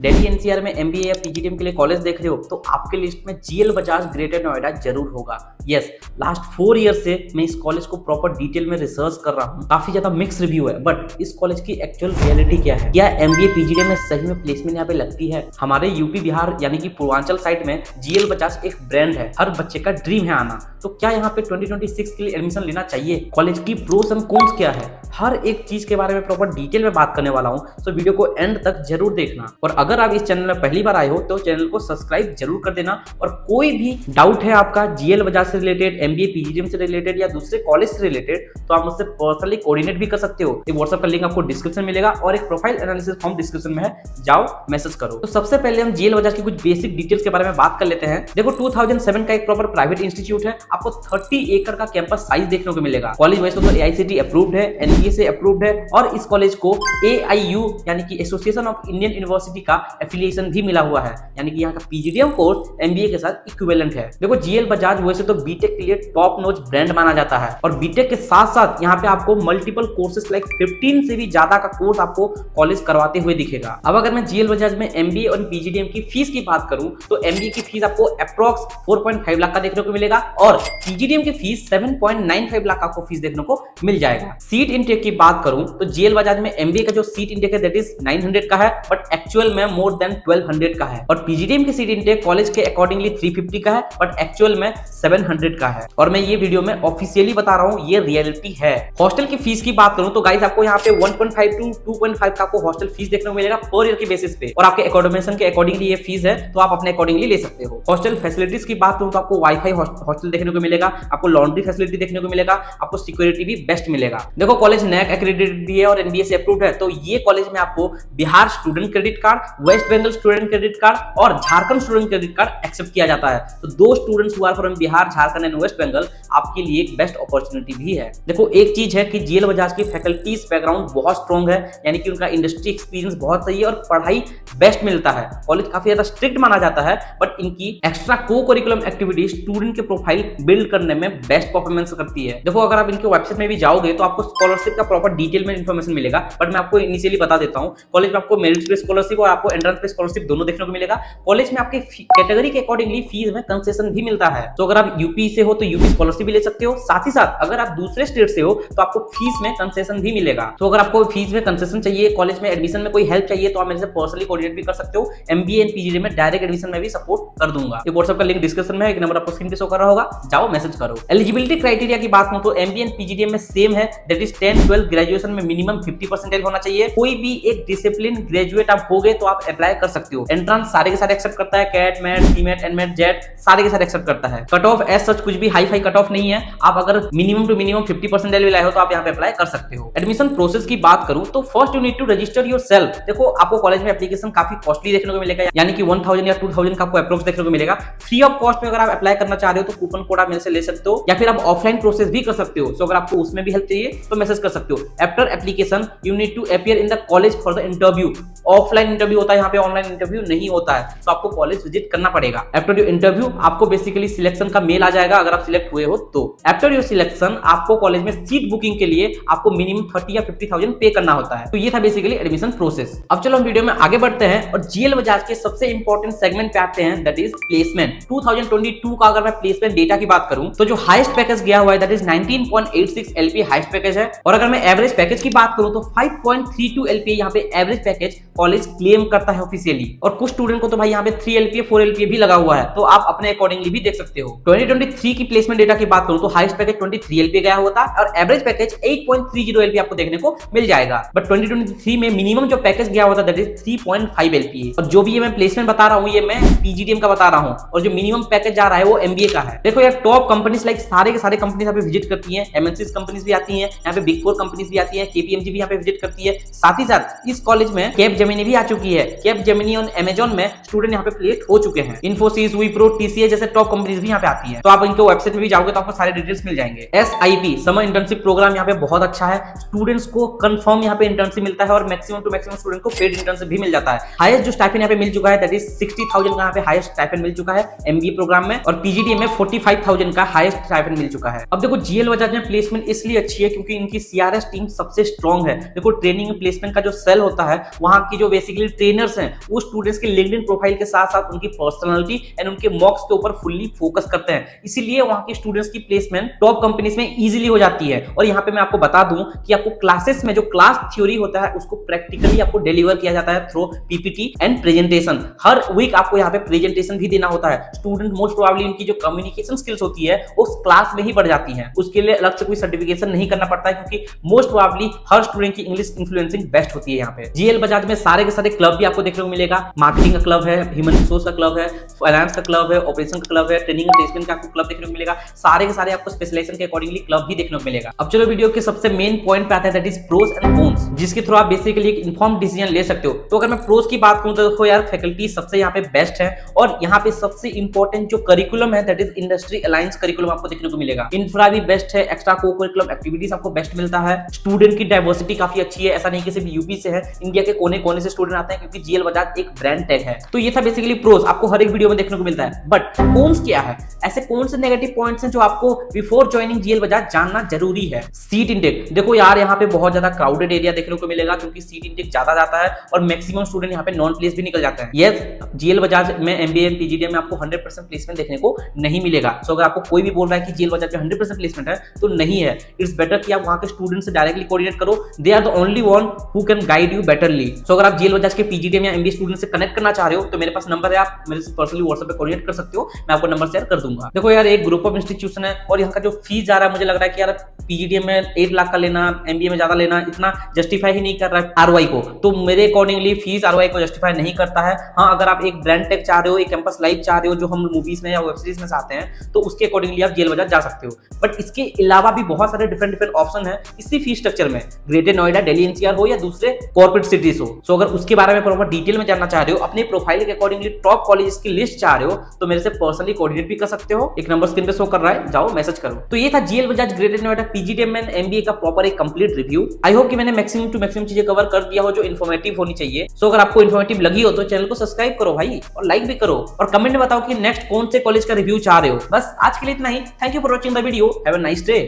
Delhi NCR में MBA या PGDM के लिए कॉलेज देख रहे हो तो आपके लिस्ट में जीएल बजाज ग्रेटर नोएडा जरूर होगा। यस, लास्ट 4 ईयर से मैं इस कॉलेज को प्रॉपर डिटेल में रिसर्च कर रहा हूँ। काफी ज्यादा मिक्स रिव्यू है, बट इस कॉलेज की एक्चुअल रियलिटी क्या है? क्या एमबीए पीजीडीएम में सही में प्लेसमेंट यहाँ पे लगती है? हमारे यूपी बिहार यानी कि पूर्वांचल साइड में जीएल बजाज एक ब्रांड है, हर बच्चे का ड्रीम है आना। तो क्या यहाँ पे 2026 के लिए एडमिशन लेना चाहिए? कॉलेज की प्रोस एंड कॉन्स क्या है? हर एक चीज के बारे में प्रॉपर डिटेल में बात करने वाला हूँ, तो वीडियो को एंड तक जरूर देखना। और अगर आप इस चैनल में पहली बार आए हो तो चैनल को सब्सक्राइब जरूर कर देना। और कोई भी डाउट है आपका जीएल बजाज से रिलेटेड, एमबीए पीजीडीएम से रिलेटेड या दूसरे कॉलेज से रिलेटेड, तो आप मुझसे पर्सनली कोऑर्डिनेट भी कर सकते हो। एक व्हाट्सएप का लिंक आपको डिस्क्रिप्शन मिलेगा और एक प्रोफाइल एनालिसिस फॉर्म डिस्क्रिप्शन में है, जाओ मैसेज करो। तो सबसे पहले हम जीएल बजाज की कुछ बेसिक डिटेल्स के बारे में बात कर लेते हैं। देखो 2007 का एक प्रॉपर प्राइवेट इंस्टीट्यूट है, आपको 30 एकड़ का कैंपस साइज देखने को मिलेगा। कॉलेज वैसे तो एआईसीटी अप्रूव्ड है, एनबीए से अप्रूव्ड है और इस कॉलेज को एआईयू यानी कि एसोसिएशन ऑफ इंडियन यूनिवर्सिटी का एफिलिएशन भी मिला हुआ है, यानी कि यहाँ का पीजीडीएम कोर्स एमबीए के साथ इक्विवेलेंट है। देखो जीएल बजाज वैसे तो बीटेक के लिए टॉप नॉच ब्रांड माना जाता है और बीटेक के साथ साथ यहाँ पे आपको मल्टीपल कोर्सेस लाइक 15 से भी ज्यादा का कोर्स आपको कॉलेज करवाते हुए दिखेगा। अब अगर मैं जीएल बजाज में एमबीए और पीजीडीएम की फीस की बात करूं तो एमबीए की फीस आपको अप्रॉक्स 4.5 लाख का देखने को मिलेगा और पीजीडीएम की फीस 7.95 लाख आपको फीस देखने को मिल जाएगा। सीट इनटेक की बात करूं तो जीएल बजाज में एमबीए का जो सीट इनटेक है दैट इज 900 का है, बट एक्चुअल में मोर देन 1200 का है। और पीजीडीएम की सीट इनटेक कॉलेज के अकॉर्डिंगली 350 का है, बट एक्चुअल में 700 का है। और मैं ये वीडियो में ऑफिशियली बता रहा हूँ, ये रियलिटी है। हॉस्टल की फीस की बात करूं तो गाइस आपको यहाँ पे 1.5 टू 2.5 का आपको हॉस्टल फीस देखने को मिलेगा पर ईयर की बेसिस पे, और आपके एकोमोडेशन के अकॉर्डिंगली ये फीस है, तो आप अपने अकॉर्डिंगली ले सकते हो। हॉस्टल फैसिलिटीज की बात करूं तो आपको वाईफाई हॉस्टल देखने को मिलेगा, आपको लॉन्ड्री फैसिलिटी देखने को मिलेगा, आपको सिक्योरिटी भी बेस्ट मिलेगा। देखो कॉलेज नैक एक्रेडिटेड भी है और एनबीए से अप्रूव्ड है, तो ये कॉलेज में आपको Bihar student credit card, West Bengal student credit card और Jharkhand student credit card accept किया जाता है। तो दो students who are from Bihar, Jharkhand and West Bengal आपके लिए एक बेस्ट अपॉर्चुनिटी भी है। देखो एक चीज है कि जीएल बजाज की फैकल्टीज बैकग्राउंड बहुत स्ट्रॉन्ग है, यानी कि उनका इंडस्ट्री एक्सपीरियंस बहुत सही है और पढ़ाई बेस्ट मिलता है। कॉलेज काफी ज्यादा स्ट्रिक्ट माना जाता है, बट इनकी एक्स्ट्रा को करिकुलम एक्टिविटी स्टूडेंट के प्रोफाइल बिल्ड करने में बेस्ट परफॉर्मेंस करती है। देखो अगर आप इनके वेबसाइट में भी जाओगे तो आपको स्कॉलरशिप का प्रॉपर डिटेल में इंफॉर्मेशन मिलेगा, बट मैं आपको इनिशियली बता देता हूँ। कॉलेज में आपको मेरिट बेस्ड स्कॉलरशिप और आपको एंट्रेंस बेस्ड स्कॉलरशिप दोनों देखने को मिलेगा। कॉलेज में आपके कैटेगरी के अकॉर्डिंगली फीस में कंसेशन भी मिलता है, तो अगर आप यूपी से हो तो यूपी स्कॉलरशिप भी ले सकते हो। साथ ही साथ अगर आप दूसरे स्टेट से हो तो आपको फीस में कंसेशन भी मिलेगा। तो अगर आपको फीस में कंसेशन चाहिए, कॉलेज में एडमिशन में कोई हेल्प चाहिए, तो आप मेरे से पर्सनली कोऑर्डिनेट भी कर सकते हो। एमबीए एंड पीजीडीएम में डायरेक्ट एडमिशन में भी सपोर्ट कर दूंगा। ये व्हाट्सएप का लिंक डिस्क्रिप्शन में है, एक नंबर आपको स्क्रीन पे शो कर रहा होगा, जाओ मैसेज करो। एलिजिबिलिटी क्राइटेरिया की बात करूं तो एमबीए एंड पीजीडीएम में सेम है, दैट इज 10-12 ग्रेजुएशन में मिनिमम 50% होना चाहिए। कोई भी एक डिसिप्लिन ग्रेजुएट आप हो गए तो आप अप्लाई कर सकते हो। एंट्रेंस सारे के सारे एक्सेप्ट करता है, CAT, MAT, CMAT, NMAT, JET सारे के सारे एक्सेप्ट करता है। कट ऑफ एज सच कुछ भी हाई फाई कट ऑफ नहीं है, आप अगर मिनिमम टू मिनिमम 50% भी लाए हो तो आप यहाँ पे अप्लाई कर सकते हो। एडमिशन प्रोसेस की बात करूं तो first you need to register yourself. देखो आपको कॉलेज में एप्लीकेशन काफी कॉस्टली देखने को मिलेगा, यानी कि 1000 या 2000 का आपको अप्रोक्स देखने को मिलेगा। फ्री ऑफ कॉस्ट में अगर आप अप्लाई करना चाह रहे हो तो कूपन कोड आप मेरे से ले सकते हो, या फिर आप ऑफलाइन प्रोसेस भी कर सकते हो। सो अगर आपको उसमें भी हेल्प चाहिए तो मैसेज कर सकते हो। After application you need to appear in the college for the interview. Offline interview होता है, यहाँ पे ऑनलाइन इंटरव्यू नहीं होता है, तो आपको कॉलेज विजिट करना पड़ेगा। आफ्टर योर इंटरव्यू आपको बेसिकली सिलेक्शन का मेल आ जाएगा अगर आप सिलेक्ट हुए हो तो। आफ्टर योर सिलेक्शन आपको कॉलेज में सीट बुकिंग के लिए आपको मिनिमम 30 या 50,000 पे करना होता है। तो ये था बेसिकली एडमिशन प्रोसेस। अब चलो हम वीडियो में आगे बढ़ते हैं और जीएल बजाज के सबसे इंपॉर्टेंट सेगमेंट पे आते हैं, दैट इज प्लेसमेंट। 2022 का अगर मैं प्लेसमेंट डेटा की बात करूं तो जो हाईएस्ट पैकेज गया हुआ है that is 19.86 LPA highest package है। और अगर मैं एवरेज पैकेज की बात करूं तो 5.32 एलपीए यहाँ पे एवरेज पैकेज कॉलेज क्लेम करता है ऑफिशियली। और कुछ स्टूडेंट को तो भाई यहाँ पे 3 एलपीए 4 एलपीए भी लगा हुआ है, तो आप अपने अकॉर्डिंगली भी देख सकते हो। 2023 की प्लेसमेंट डेटा की बात करूं तो हाईएस्ट पैकेज 23 एलपीए गया हुआ था और एवरेज पैकेज 8.30 एलपीए आपको देखने को मिल जाएगा। बट 2023 में मिनिमम जो पैकेज गया हुआ था दैट इज 3.5 एलपीए। और जो भी ये मैं प्लेसमेंट बता रहा हूँ ये मैं पीजीडीएम का बता रहा हूँ, और जो मिनिमम पैकेज जा रहा है वो एमबीए का है। देखो यार टॉप कंपनीज लाइक सारे के सारे कंपनीज यहाँ पे विजिट करती हैं, एमएनसी कंपनीज भी आती हैं, यहाँ पे बिग 4 कंपनीज भी आती हैं, केपीएमजी भी यहाँ पे विजिट करती है। साथ ही साथ इस कॉलेज में कैपजेमिनी भी आ चुकी है। कैपजेमिनी और अमेजॉन में स्टूडेंट यहाँ पे प्लेस हो चुके हैं। इन्फोसिस, विप्रो, टीसीएस जैसे टॉप कंपनीज भी यहाँ पे आती है। तो आप इनके वेबसाइट में भी जाओगे तो आपको सारे डिटेल्स मिल जाएंगे। एसआईपी समर इंटर्नशिप प्रोग्राम यहाँ पे बहुत अच्छा है, स्टूडेंट्स को कंफर्म यहाँ पे इंटर्नशिप मिलता है और मैक्सिमम टू मैक्सिमम स्टूडेंट को पेड इंटर्नशिप भी मिल जाता है। हाईएस्ट जो स्टाइपेंड यहाँ पे मिल चुका है दैट इज 60,000 का यहाँ पे हाईएस्ट स्टाइपेंड मिल चुका है एमबीए प्रोग्राम में, और पीजीडीएम में 45,000 का हाईएस्ट स्टाइपेंड मिल चुका है। अब देखो जीएल बजाज में प्लेसमेंट इसलिए अच्छी है क्योंकि इनकी सीआरएस टीम सबसे स्ट्रॉन्ग है। देखो ट्रेनिंग प्लेसमेंट का जो सेल होता है वहां की जो बेसिकली ट्रेनर्स हैं वो स्टूडेंट्स के लिंक्डइन प्रोफाइल के साथ साथ उनकी पर्सनालिटी एंड उनके मॉक्स के ऊपर फुल्ली फोकस करते हैं, इसीलिए वहां के स्टूडेंट्स की प्लेसमेंट टॉप कंपनीज में इजीली हो जाती है। और यहाँ पे मैं आपको बता दूं कि आपको क्लासेस में जो क्लास थ्योरी होता है उसको प्रैक्टिकली आपको डिलीवर किया जाता है थ्रू पीपीटी एंड प्रेजेंटेशन। हर वीक आपको यहाँ पे प्रेजेंटेशन भी देना होता है। स्टूडेंट मोस्ट प्रोबेबली उनकी जो कम्युनिकेशन स्किल्स होती है उस क्लास में ही बढ़ जाती है, उसके लिए अलग से कोई सर्टिफिकेशन नहीं करना पड़ता है, क्योंकि मोस्ट प्रोबेबली हर स्टूडेंट की इंग्लिश इन्फ्लुएंसिंग बेस्ट होती है। यहाँ पे जीएल बजाज में सारे के सारे क्लब भी आपको देखने को मिलेगा। मार्केटिंग का क्लब है, ह्यूमन रिसोर्स का क्लब है, फाइनेंस का क्लब है, ऑपरेशन का क्लब है, ट्रेनिंग एंड प्लेसमेंट का आपको क्लब देखने को मिलेगा। सारे के सारे आपको स्पेशलाइजेशन के अकॉर्डिंगली क्लब भी देखने को मिलेगा। अब चलो वीडियो के सबसे मेन पॉइंट पे आता है, that is pros and cons, जिसके थ्रू आप बेसिकली एक इन्फॉर्म्ड डिसीजन ले सकते हो। तो अगर मैं प्रोस की बात करूं तो देखो यार, फैकल्टी सबसे यहाँ पे बेस्ट है और यहाँ पे सबसे इंपॉर्टेंट जो करिकुलम है that is industry alliance curriculum आपको देखने को मिलेगा। इंफ्रा भी बेस्ट है, एक्स्ट्रा को करिकुलम एक्टिविटीज आपको बेस्ट मिलता है, स्टूडेंट की डाइवर्सिटी काफी अच्छी है, ऐसा नहीं कि सिर्फ यूपी से है, इंडिया के कोने कोने से स्टूडेंट आते हैं, क्योंकि जीएल बजाज एक ब्रांड टैग है। तो ये था बेसिकली प्रोस, आपको हर एक वीडियो में देखने को मिलता है। बट कॉन्स क्या है, ऐसे कौन से नेगेटिव पॉइंट्स हैं जो आपको बिफोर ज्वाइनिंग जीएल बजाज जानना जरूरी है। सीट इंटेक, देखो यार यहाँ पे बहुत ज्यादा क्राउडेड एरिया देखने को मिलेगा, क्योंकि सीट इंटेक ज्यादा जाता है और मैक्सिमम स्टूडेंट यहाँ पे नॉन प्लेस भी निकल जाते हैं। यस, जीएल बजाज में एमबीए एंड पीजीडीएम में आपको 100% प्लेसमेंट देखने को नहीं मिलेगा। सो अगर आपको कोई भी बोल रहा है कि जीएल बजाज में 100% प्लेसमेंट है, तो नहीं है। इट्स बेटर कि आप वहां के स्टूडेंट से डायरेक्टली कोऑर्डिनेट करो, they are the only one who can guide you betterly. So अगर आप जीएल बजाज के पीजीडीएम या एमबीए स्टूडेंट से कनेक्ट करना चाह रहे हो तो मेरे पास नंबर है, आप मेरे से पर्सनली व्हाट्सएप पे कोऑर्डिनेट कर सकते हो, मैं आपको नंबर शेयर कर दूंगा। देखो यार, एक ग्रुप ऑफ इंस्टीट्यूशन है और यहाँ का जो फीस जा रहा है, मुझे लग रहा है कि यार पीजीडीएम में 8 लाख का लेना, एमबीए में ज्यादा लेना, इतना जस्टिफाई ही नहीं कर रहा है आरओआई को। तो मेरे अकॉर्डिंगली फीस आरओआई को जस्टिफाई नहीं करता है। हाँ, अगर आप एक ब्रांड टेक चाह रहे हो, एक कैंपस लाइफ चाह रहे हो जो हम मूवीज में या वेब सीरीज में चाहते हैं, तो उसके अकॉर्डिंगली आप जीएल बजाज जा सकते हो। बट इसके अलावा भी बहुत सारे डिफरेंट ऑप्शन है इसी फीस स्ट्रक्चर में, ग्रेटर नोएडा, दिल्ली एनसीआर हो या दूसरे कॉर्पोरेट सिटीज हो। सो अगर उसके बारे में प्रॉपर डिटेल में जानना चाह रहे हो, अपने प्रोफाइल के अकॉर्डिंगली टॉप कॉलेजेस की लिस्ट चाह रहे हो, तो मेरे से पर्सनली कोऑर्डिनेट भी कर सकते हो। एक नंबर स्क्रीन पे शो कर रहा है, जाओ मैसेज करो। तो ये था GL Bajaj greater Noida PGDM and MBA का प्रॉपर एक कंप्लीट रिव्यू। आई होप कि मैंने मैक्सिमम टू मैक्सिमम चीजें कवर कर दिया हो जो इन्फॉर्मेटिव होनी चाहिए। सो अगर आपको इन्फॉर्मेटिव लगी हो तो चैनल को सब्सक्राइब करो भाई, और लाइक भी करो, और कमेंट में बताओ कि नेक्स्ट कौन से कॉलेज का रिव्यू चाह रहे हो। बस आज के लिए इतना ही। Thank you for watching the video, have a nice day.